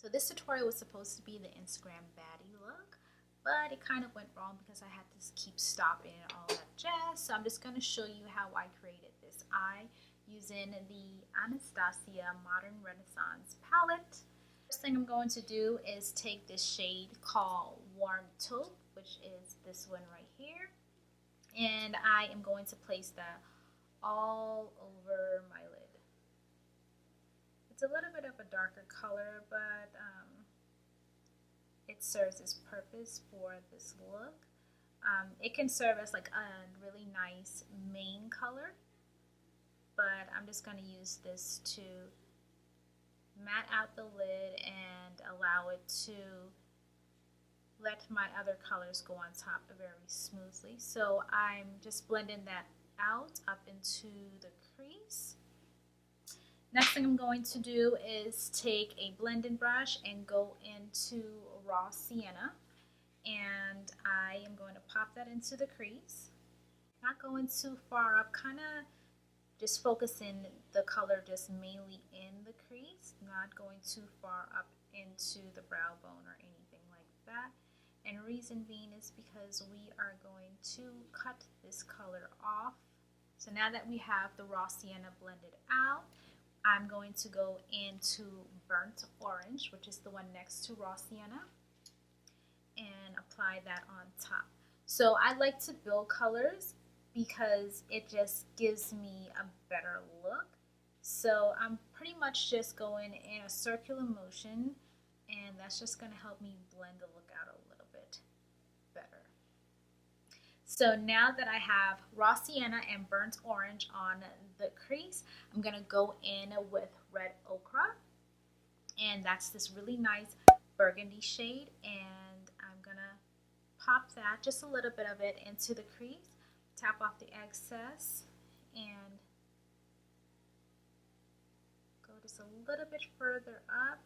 So this tutorial was supposed to be the Instagram baddie look, but it kind of went wrong because I had to keep stopping and all that jazz. So I'm just going to show you how I created this eye using the Anastasia Modern Renaissance palette. First thing I'm going to do is take this shade called Warm Taupe, which is this one right here, and I am going to place that all over my lid. It's a little bit of a darker color, but it serves its purpose for this look. It can serve as like a really nice main color, but I'm just going to use this to matte out the lid and allow it to let my other colors go on top very smoothly. So I'm just blending that out up into the crease. Next thing I'm going to do is take a blending brush and go into raw sienna, and I am going to pop that into the crease. Not going too far up, kind of just focusing the color just mainly in the crease, not going too far up into the brow bone or anything like that. And reason being is because we are going to cut this color off. So now that we have the raw sienna blended out, I'm going to go into burnt orange, which is the one next to raw sienna, and apply that on top. So I like to build colors because it just gives me a better look. So I'm pretty much just going in a circular motion, and that's just going to help me blend the look out a little bit better. So now that I have raw sienna and burnt orange on the crease, I'm going to go in with red ochre, and that's this really nice burgundy shade, and I'm going to pop that, just a little bit of it, into the crease, tap off the excess, and go just a little bit further up.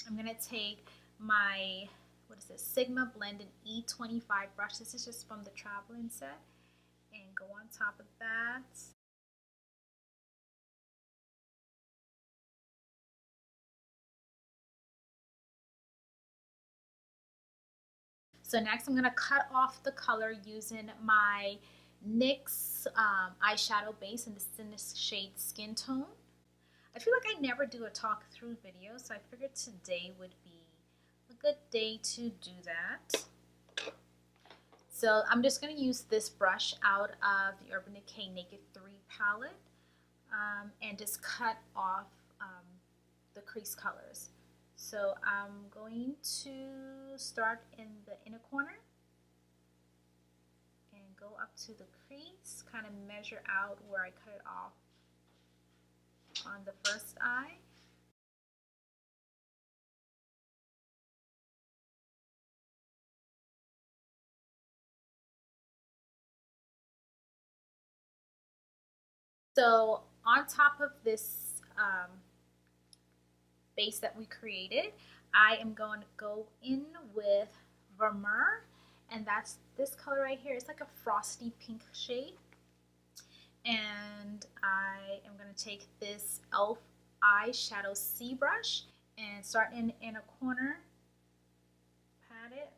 I'm going to take my, what is this, Sigma Blended E25 brush. This is just from the traveling set, and go on top of that. So next I'm going to cut off the color using my NYX eyeshadow base, and this is in this shade Skin Tone. I feel like I never do a talk through video, so I figured today would be a good day to do that. So I'm just going to use this brush out of the Urban Decay Naked 3 palette and just cut off the crease colors. So I'm going to start in the inner corner and go up to the crease, kind of measure out where I cut it off on the first eye. So on top of this base that we created, I am going to go in with Vermeer, and that's this color right here. It's like a frosty pink shade. And I am going to take this e.l.f. eyeshadow C brush and start in the inner corner, pat it,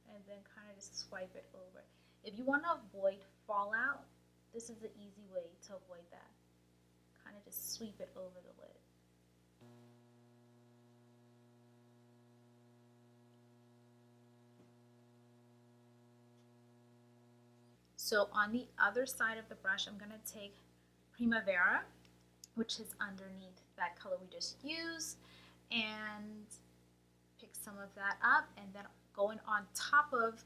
and then kind of just swipe it over. If you want to avoid fallout, this is the easy way to avoid that. Kind of just sweep it over the lid. So on the other side of the brush, I'm going to take Primavera, which is underneath that color we just used, and pick some of that up, and then going on top of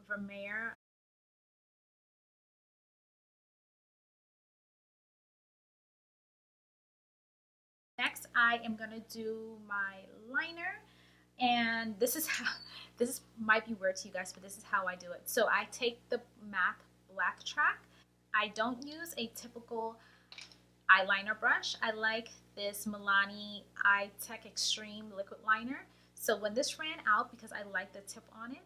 Vermeer. Next, I am going to do my liner, and this might be weird to you guys, but this is how I do it. So I take the MAC Black Track. I don't use a typical eyeliner brush. I like this Milani Eye Tech Extreme liquid liner. So when this ran out, because I like the tip on it,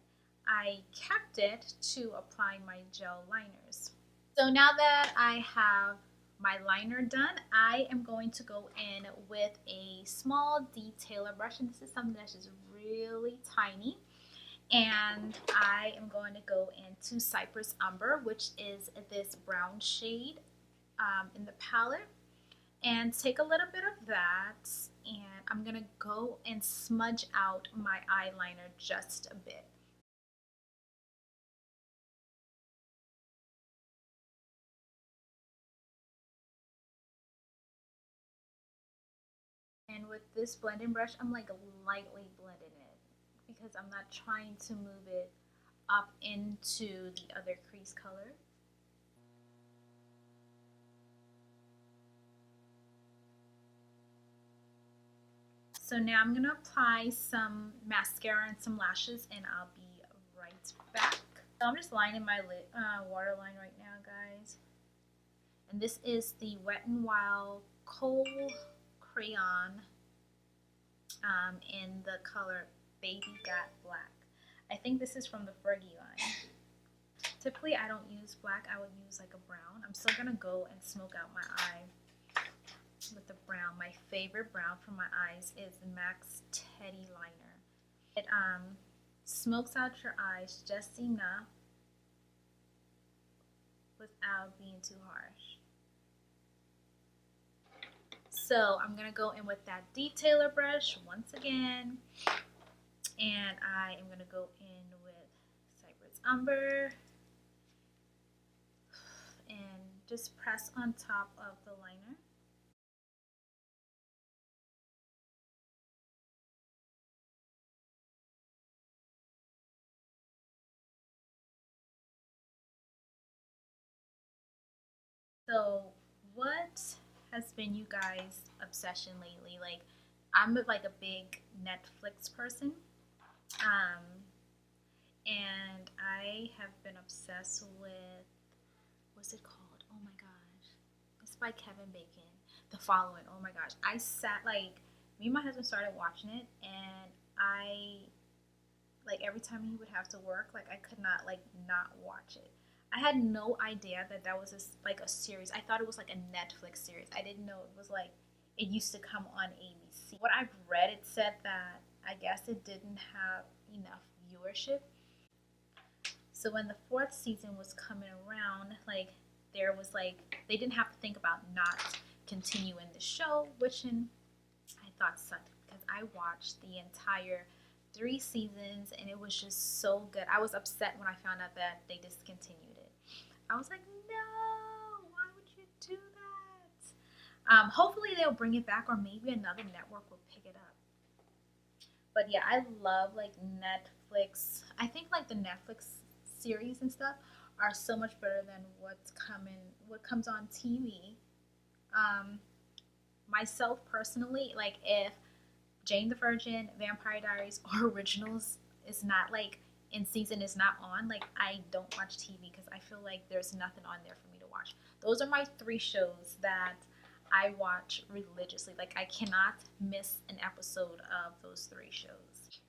I kept it to apply my gel liners. So now that I have my liner done, I am going to go in with a small detailer brush, and this is something that's just really tiny. And I am going to go into Cypress Umber, which is this brown shade in the palette, and take a little bit of that, and I'm going to go and smudge out my eyeliner just a bit. And with this blending brush, I'm like lightly blending it because I'm not trying to move it up into the other crease color. So now I'm going to apply some mascara and some lashes, and I'll be right back. So I'm just lining my waterline right now, guys. And this is the Wet n Wild Kohl Crayon in the color Baby Got Black. I think this is from the Fergie line. Typically, I don't use black. I would use like a brown. I'm still going to go and smoke out my eye with the brown. My favorite brown for my eyes is the MAC's Teddy Liner. It smokes out your eyes just enough without being too harsh. So I'm going to go in with that detailer brush once again, and I am going to go in with Cypress Umber and just press on top of the liner. So what has been you guys' obsession lately? Like, I'm like a big Netflix person, um, and I have been obsessed with, what's it called? Oh my gosh, it's by Kevin Bacon. The Following. Oh my gosh, I sat like me and my husband started watching it, and I like every time he would have to work, like I could not like not watch it. I had no idea that that was like a series. I thought it was like a Netflix series. I didn't know it was like it used to come on ABC. What I've read, it said that I guess it didn't have enough viewership. So when the fourth season was coming around, like there was like they didn't have to think about not continuing the show, which I thought sucked because I watched the entire 3 seasons and it was just so good. I was upset when I found out that they discontinued it. I was like, no, why would you do that? Hopefully they'll bring it back, or maybe another network will pick it up. But yeah, I love like Netflix. I think like the Netflix series and stuff are so much better than what comes on TV. Um, Myself personally, like if Jane the Virgin, Vampire Diaries, or Originals is not like in season is not on, like I don't watch TV because I feel like there's nothing on there for me to watch. Those are my 3 shows that I watch religiously. Like I cannot miss an episode of those 3 shows.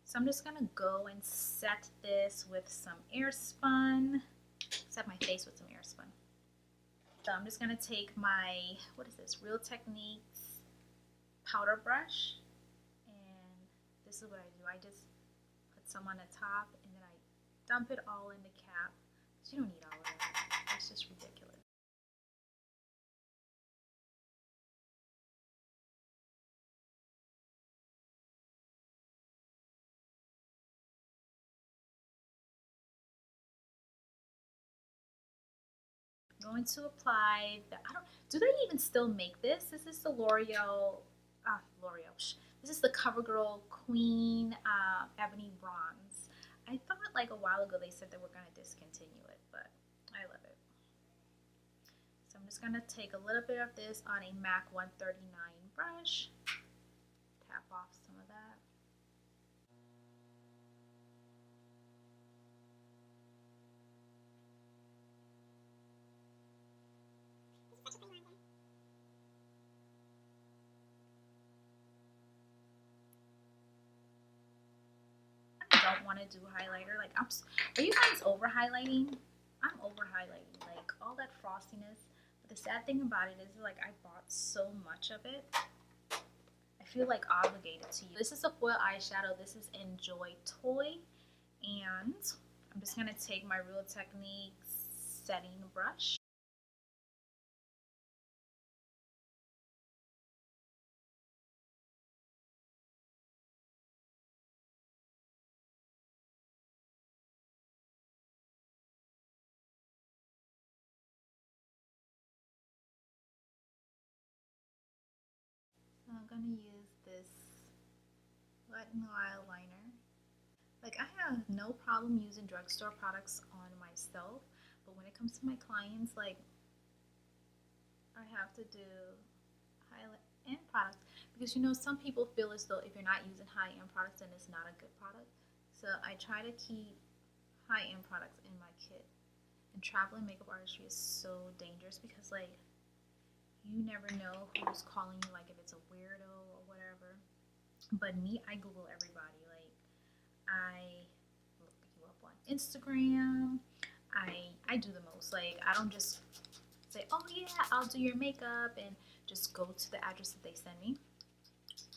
So I'm just gonna go and set this with some airspun. Set my face with some airspun. So I'm just gonna take my, what is this, Real Techniques powder brush, and this is what I do. I just put some on the top and then I dump it all in the cap. So you don't need all of that. That's just ridiculous. I'm going to apply the, I don't, do they even still make this? This is the L'Oreal. This is the CoverGirl Queen Ebony Bronze. I thought like a while ago they said they were going to discontinue it, but I love it. So I'm just going to take a little bit of this on a MAC 139 brush, tap off some of that. I don't want to do highlighter. Like, are you guys over highlighting? I'm over highlighting, like all that frostiness. But the sad thing about it is like I bought so much of it. I feel like obligated to use. This is a foil eyeshadow. This is in Joy Toy. And I'm just going to take my Real Techniques setting brush. So I'm going to use this Wet n Wild liner. Like, I have no problem using drugstore products on myself, but when it comes to my clients, like, I have to do high-end products because, you know, some people feel as though if you're not using high-end products, then it's not a good product. So I try to keep high-end products in my kit. And traveling makeup artistry is so dangerous because, like, you never know who's calling you, like if it's a weirdo or whatever. But me, I Google everybody. Like, I look you up on Instagram. I do the most. Like, I don't just say, oh yeah, I'll do your makeup and just go to the address that they send me.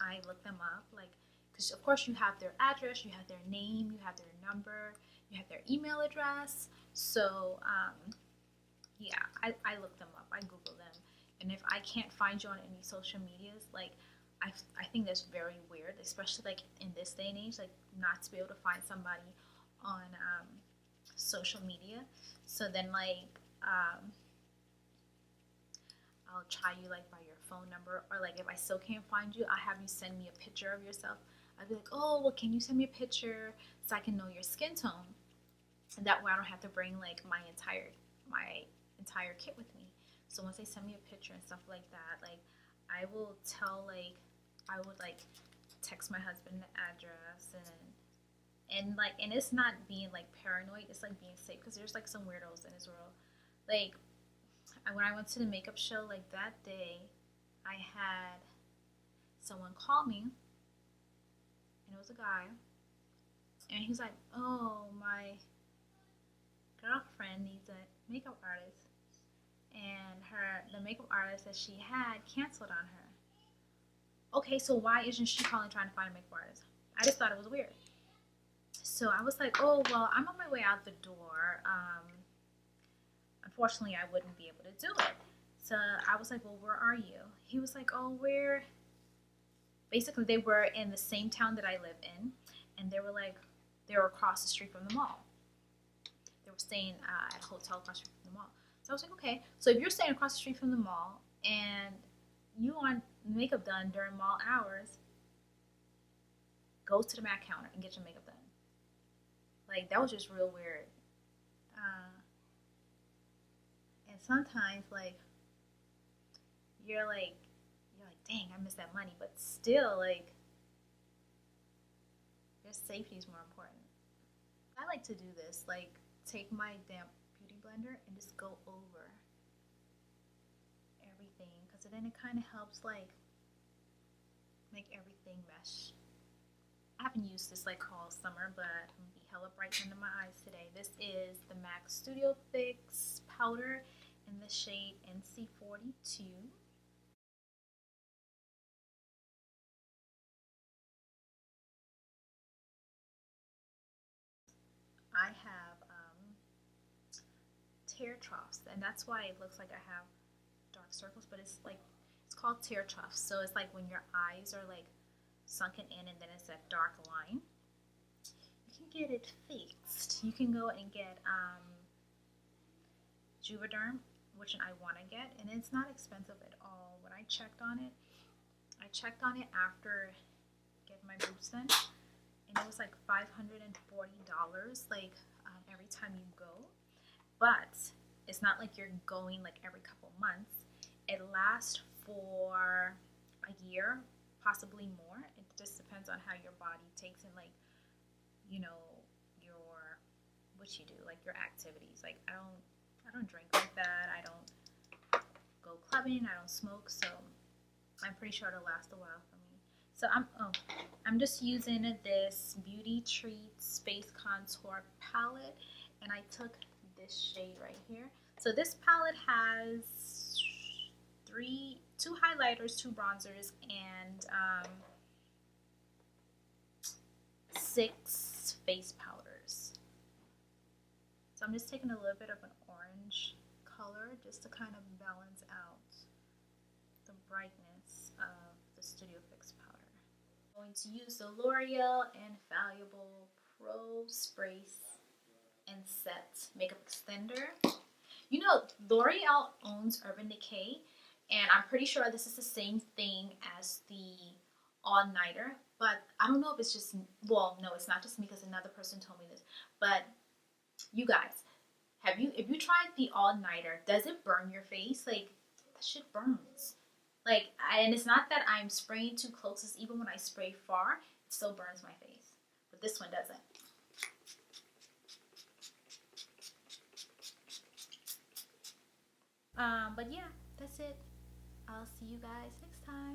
I look them up, like, because of course you have their address, you have their name, you have their number, you have their email address. So yeah, I look them up. I Google them. And if I can't find you on any social medias, like, I think that's very weird, especially like in this day and age, like not to be able to find somebody on social media. So then like I'll try you like by your phone number, or like if I still can't find you, I have you send me a picture of yourself. I'd be like, oh, well, can you send me a picture so I can know your skin tone? And that way I don't have to bring like my entire kit with me. So once they send me a picture and stuff like that, like I will tell, like I would like text my husband the address, and it's not being like paranoid, it's like being safe because there's like some weirdos in this world. Like when I went to the makeup show, like that day, I had someone call me, and it was a guy, and he's like, "Oh, my girlfriend needs a makeup artist, and the makeup artist that she had canceled on her. Okay, so why isn't she calling trying to find a makeup artist?" I just thought it was weird. So I was like, "Oh, well, I'm on my way out the door. Unfortunately, I wouldn't be able to do it." So I was like, "Well, where are you?" He was like, "Oh, we're..." Basically, they were in the same town that I live in, and they were across the street from the mall. They were staying at a hotel across the street from the mall. So I was like, okay, so if you're staying across the street from the mall and you want makeup done during mall hours, go to the MAC counter and get your makeup done. Like, that was just real weird. And sometimes, like, you're like, dang, I missed that money, but still, like, your safety is more important. I like to do this, like, take my damp beauty blender and just go over everything, because then it kind of helps, like, make everything mesh. I haven't used this like all summer, but I'm gonna be hella bright under my eyes today. This is the MAC Studio Fix powder in the shade NC42. I have tear troughs, and that's why it looks like I have dark circles, but it's called tear troughs. So it's like when your eyes are like sunken in and then it's that dark line. You can get it fixed. You can go and get Juvederm, which I want to get, and it's not expensive at all. When I checked on it after getting my boobs done, and it was like $540, like every time you go. But it's not like you're going like every couple months. It lasts for a year, possibly more. It just depends on how your body takes in, like, you know, your what you do, like your activities. Like I don't drink like that. I don't go clubbing. I don't smoke, so I'm pretty sure it'll last a while for me. So I'm just using this Beauty Treats Face Contour palette, and I took this this shade right here. So this palette has two highlighters, 2 bronzers, and 6 face powders. So I'm just taking a little bit of an orange color just to kind of balance out the brightness of the Studio Fix powder. I'm going to use the L'Oreal Infallible Pro Spray and Set Makeup Extender. You know, L'Oreal owns Urban Decay, and I'm pretty sure this is the same thing as the All Nighter, but I don't know if it's just, well, no, it's not just me because another person told me this, but you guys, if you tried the All Nighter, does it burn your face? Like, that shit burns. Like, and it's not that I'm spraying too close, it's even when I spray far, it still burns my face, but this one doesn't. But yeah, that's it. I'll see you guys next time.